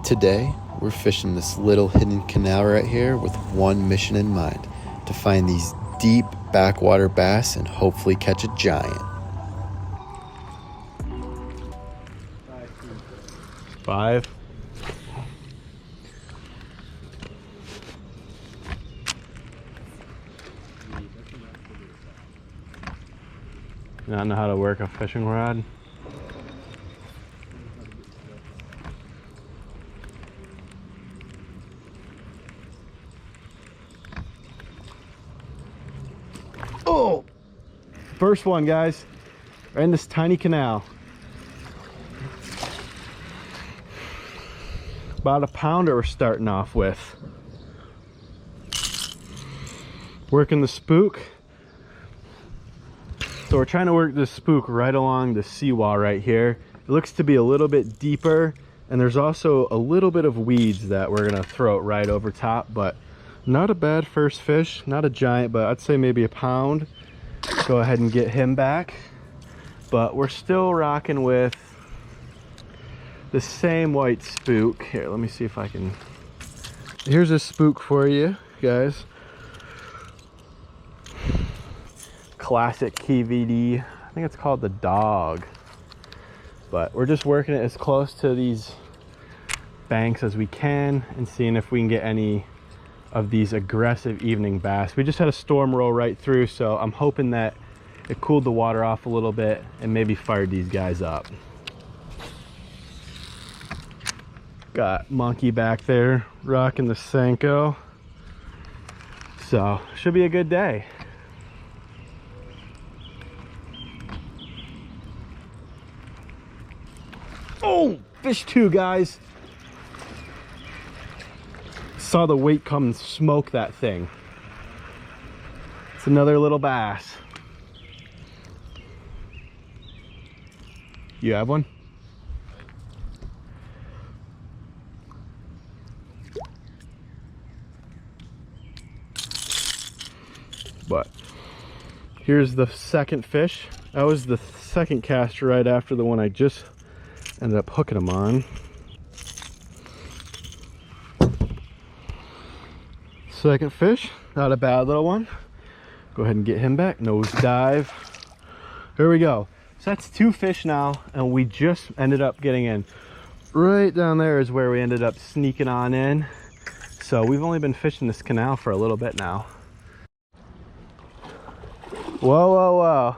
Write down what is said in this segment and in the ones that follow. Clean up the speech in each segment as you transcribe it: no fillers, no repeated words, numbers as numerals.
Today, we're fishing this little hidden canal right here with one mission in mind, to find these deep backwater bass and hopefully catch a giant. 5. Not know how to work a fishing rod. Oh, first one, guys, right in this tiny canal. About a pounder we're starting off with. Working the spook. So we're trying to work this spook right along the seawall right here. It looks to be a little bit deeper, and there's also a little bit of weeds that we're gonna throw it right over top, but not a bad first fish. Not a giant, but I'd say maybe a pound. Go ahead and get him back. But we're still rocking with the same white spook. Here, let me see if I can. Here's a spook for you guys. Classic KVD. I think it's called the Dog. But we're just working it as close to these banks as we can and seeing if we can get any of these aggressive evening bass. We just had a storm roll right through, so I'm hoping that it cooled the water off a little bit and maybe fired these guys up. Got Monkey back there rocking the Senko. So should be a good day. Oh, fish 2, guys. Saw the weight come and smoke that thing. It's another little bass. You have one? But here's the second fish. That was the second cast right after the one I just ended up hooking them on. Second fish, not a bad little one. Go ahead and get him back. Nose dive. Here we go. So that's 2 fish now, and we just ended up getting in. Right down there is where we ended up sneaking on in. So we've only been fishing this canal for a little bit now. Whoa, whoa, whoa.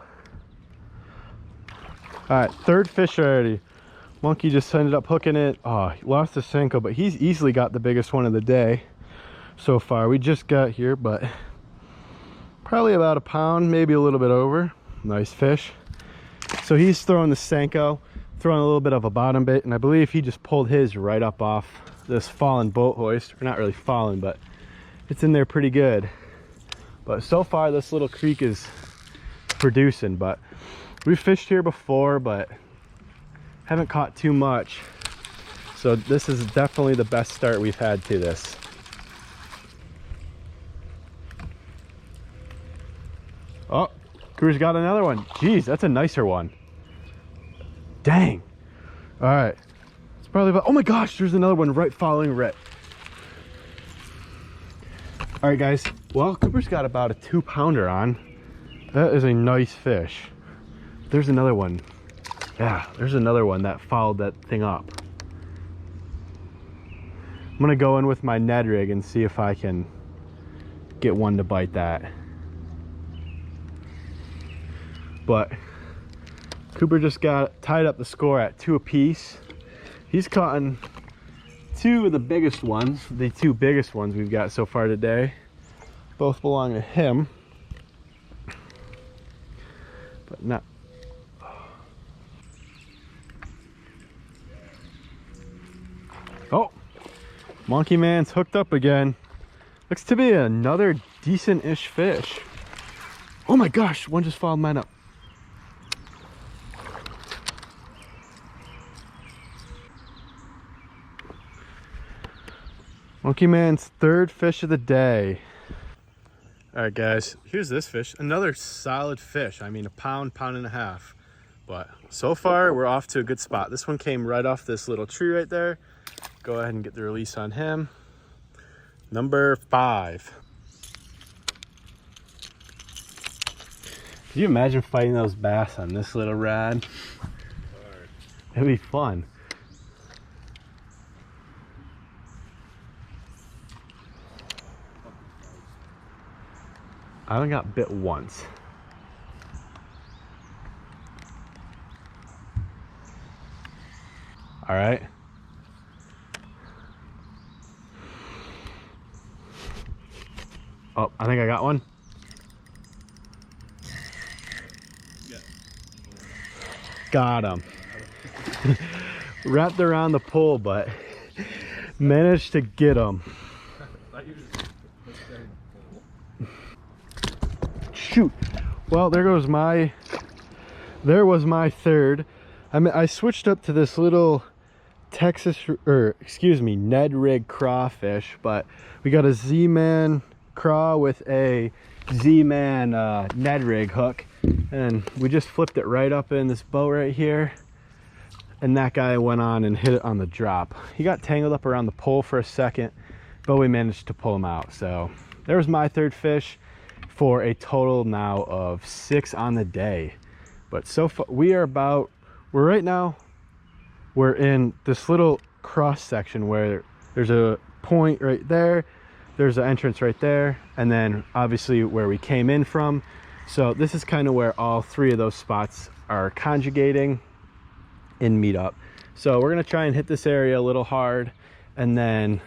All right, 3rd fish already. Monkey just ended up hooking it. Oh, he lost his Senko, but he's easily got the biggest one of the day so far. We just got here, but probably about a pound, maybe a little bit over. Nice fish. So he's throwing the Senko, throwing a little bit of a bottom bait, and I believe he just pulled his right up off this fallen boat hoist. Or not really fallen, but it's in there pretty good. But so far this little creek is producing. But we've fished here before, but haven't caught too much. So this is definitely the best start we've had to this. Oh, Cooper's got another one. Jeez, that's a nicer one. Dang. All right. It's probably about, oh my gosh, there's another one right following Rip. All right, guys. Well, Cooper's got about a 2-pounder on. That is a nice fish. There's another one. Yeah, there's another one that followed that thing up. I'm gonna go in with my Ned rig and see if I can get one to bite that. But Cooper just got tied up the score at 2 apiece. He's caught 2 of the biggest ones, the 2 biggest ones we've got so far today. Both belong to him, but not. Oh, Monkey Man's hooked up again. Looks to be another decent-ish fish. Oh my gosh, one just followed mine up. Monkey Man's 3rd fish of the day. All right, guys, here's this fish. Another solid fish. I mean, a pound, pound and a half. But so far, we're off to a good spot. This one came right off this little tree right there. go ahead and get the release on him. Number 5. Can you imagine fighting those bass on this little rod? It'd be fun. I only got bit once. All right. Oh, I think I got one. Got him. Wrapped around the pole, but managed to get him. Shoot. Well, there was my third. I switched up to this little Ned rig crawfish, but we got a Z-Man craw with a Z-Man Ned rig hook, and we just flipped it right up in this boat right here, and that guy went on and hit it on the drop. He got tangled up around the pole for a second, but we managed to pull him out. So there was my third fish for a total now of 6 on the day. But so far right now we're in this little cross section where there's a point right there, there's an entrance right there, and then obviously where we came in from. So this is kind of where all 3 of those spots are conjugating and meet up. So we're gonna try and hit this area a little hard and then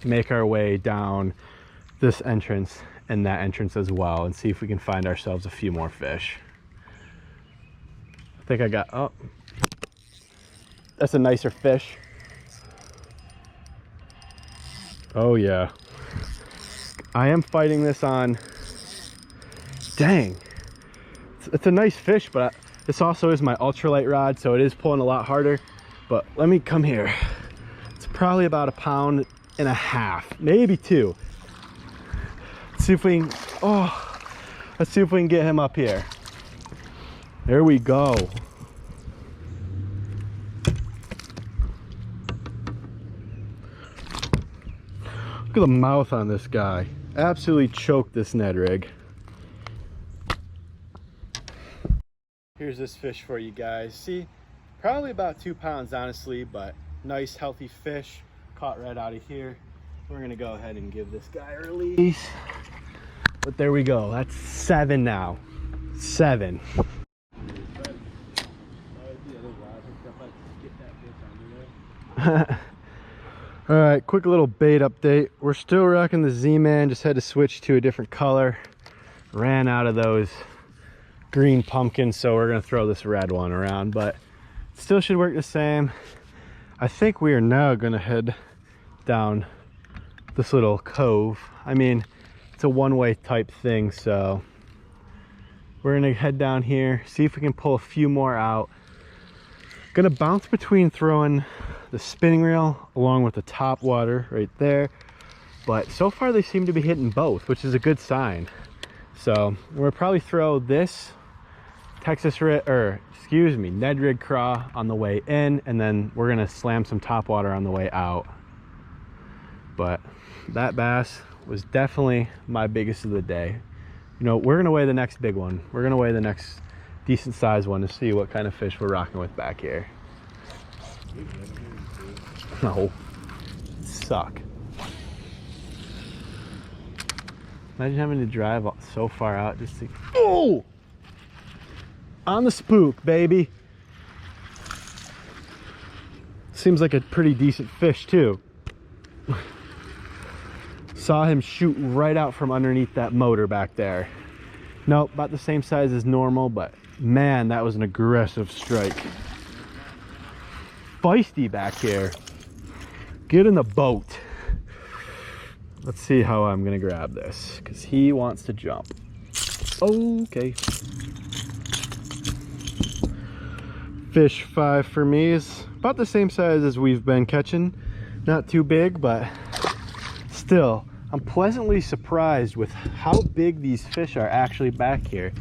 make our way down this entrance and that entrance as well, and see if we can find ourselves a few more fish. I think I got, oh, that's a nicer fish. Oh yeah. I am fighting this on, dang. It's a nice fish, but this also is my ultralight rod, so it is pulling a lot harder. But let me come here. It's probably about 1.5 pounds, maybe 2. Let's see if we can, let's see if we can get him up here. There we go. Look at the mouth on this guy. Absolutely choked this Ned rig. Here's this fish for you guys. See, probably about 2 pounds honestly, but nice healthy fish caught right out of here. We're gonna go ahead and give this guy a release. But there we go, that's 7 now. 7. All right, quick little bait update. We're still rocking the Z-Man, just had to switch to a different color. Ran out of those green pumpkins, so we're gonna throw this red one around, but still should work the same. I think we are now gonna head down this little cove. I mean, it's a one-way type thing, so we're gonna head down here, see if we can pull a few more out. Gonna bounce between throwing the spinning reel along with the top water right there, but so far they seem to be hitting both, which is a good sign. So we'll probably throw this Ned rig craw on the way in, and then we're gonna slam some top water on the way out. But that bass was definitely my biggest of the day. You know, we're gonna weigh the next big one. We're gonna weigh the next decent sized one to see what kind of fish we're rocking with back here. No, suck. Imagine having to drive so far out just to, oh, on the spook, baby. Seems like a pretty decent fish too. Saw him shoot right out from underneath that motor back there. Nope, about the same size as normal, but man, that was an aggressive strike. Feisty back here. Get in the boat. Let's see how I'm gonna grab this, because he wants to jump. Okay. Fish 5 for me is about the same size as we've been catching. Not too big, but still, I'm pleasantly surprised with how big these fish are actually back here.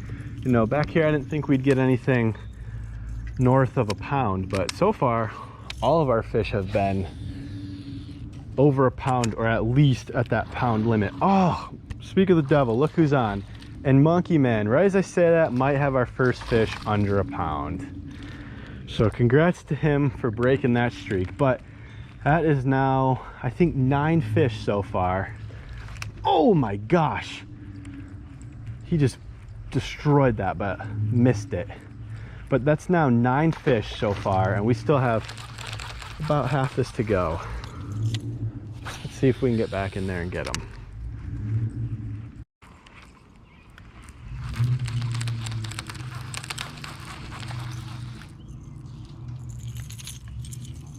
You know, back here I didn't think we'd get anything north of 1 pound, but so far all of our fish have been over a pound, or at least at that pound limit. Oh, speak of the devil, look who's on. And Monkey Man, right as I say that, might have our first fish under a pound. So congrats to him for breaking that streak. But that is now, I think, 9 fish so far. Oh my gosh. He just destroyed that, but missed it. But that's now 9 fish so far, and we still have about half this to go. Let's see if we can get back in there and get them.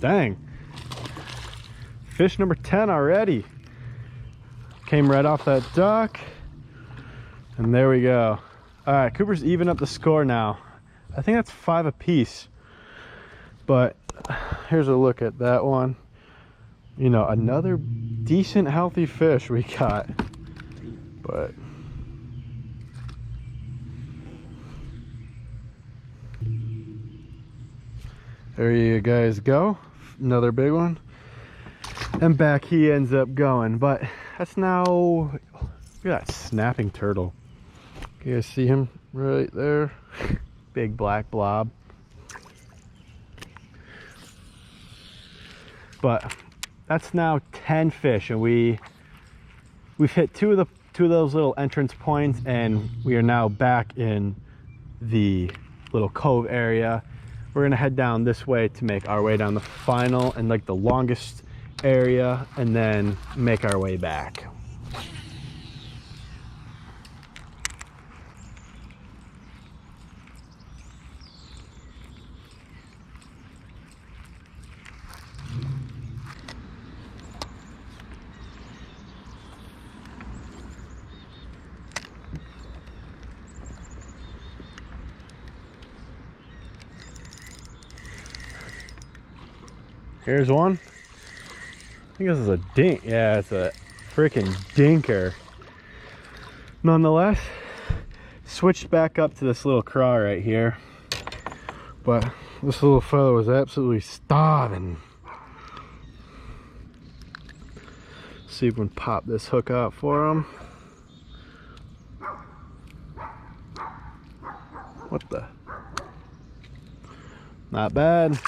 Dang. Fish number 10 already. Came right off that dock. And there we go. All right, Cooper's even up the score now. I think that's 5 apiece. But here's a look at that one. You know, another decent healthy fish we got. But there you guys go. Another big one. And back he ends up going. But that's now, look at that snapping turtle. You guys see him right there? Big black blob. But that's now 10 fish, and we've hit two of those little entrance points, and we are now back in the little cove area. We're gonna head down this way to make our way down the final and like the longest area, and then make our way back. Here's one. I think this is a dink. Yeah, it's a freaking dinker. Nonetheless, switched back up to this little craw right here. But this little fellow was absolutely starving. See if we can pop this hook out for him. What the? Not bad.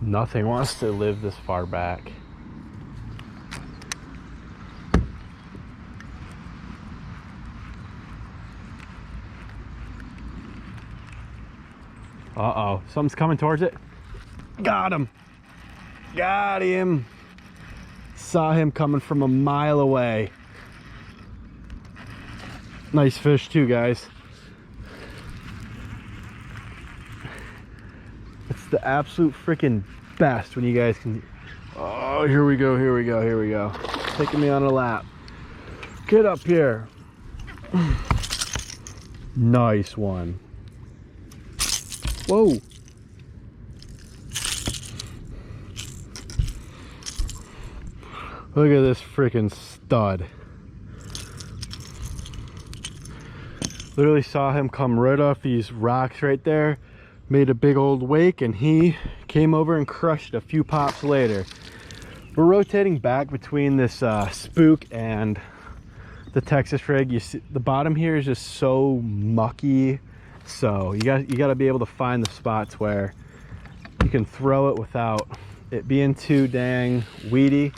Nothing wants to live this far back. Uh-oh, something's coming towards it. Got him. Got him. Saw him coming from a mile away. Nice fish too, guys. It's the absolute freaking best when you guys can. Oh, here we go, here we go, here we go. Taking me on a lap. Get up here. Nice one. Whoa. Look at this freaking stud. Literally saw him come right off these rocks right there. Made a big old wake, and he came over and crushed a few pops later. We're rotating back between this spook and the Texas rig. You see the bottom here is just so mucky, so you got to be able to find the spots where you can throw it without it being too dang weedy.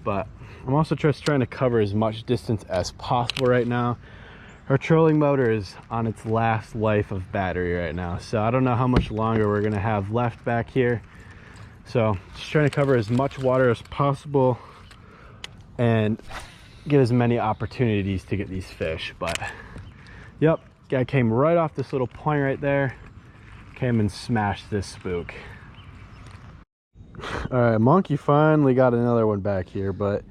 But I'm also just trying to cover as much distance as possible right now. Our trolling motor is on its last life of battery right now, so I don't know how much longer we're gonna have left back here. So just trying to cover as much water as possible and get as many opportunities to get these fish. But yep, guy came right off this little point right there, came and smashed this spook. All right, Monkey finally got another one back here, but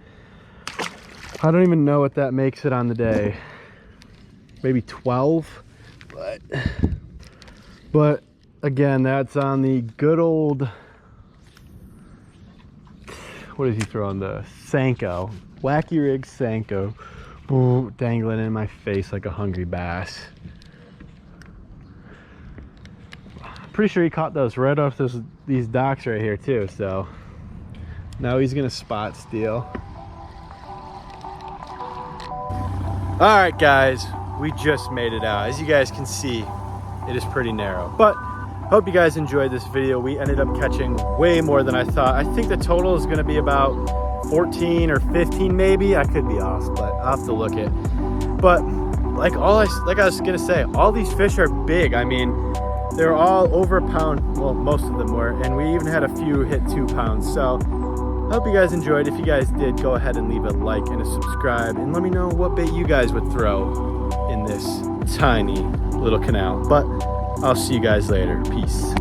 I don't even know what that makes it on the day. Maybe 12, but again, that's on the good old, what is he throwing, the Senko, wacky rig Senko. Ooh, dangling in my face like a hungry bass. pretty sure he caught those right off these docks right here too. So now he's gonna spot steal. All right, guys, we just made it out. As you guys can see, it is pretty narrow, but hope you guys enjoyed this video. We ended up catching way more than I thought. I think the total is gonna be about 14 or 15 maybe. I could be off, but I'll have to look it. But like I was gonna say, all these fish are big. I mean, they're all over a pound. Well, most of them were, and we even had a few hit 2 pounds. So I hope you guys enjoyed. If you guys did, go ahead and leave a like and a subscribe, and let me know what bait you guys would throw in this tiny little canal. But I'll see you guys later. Peace.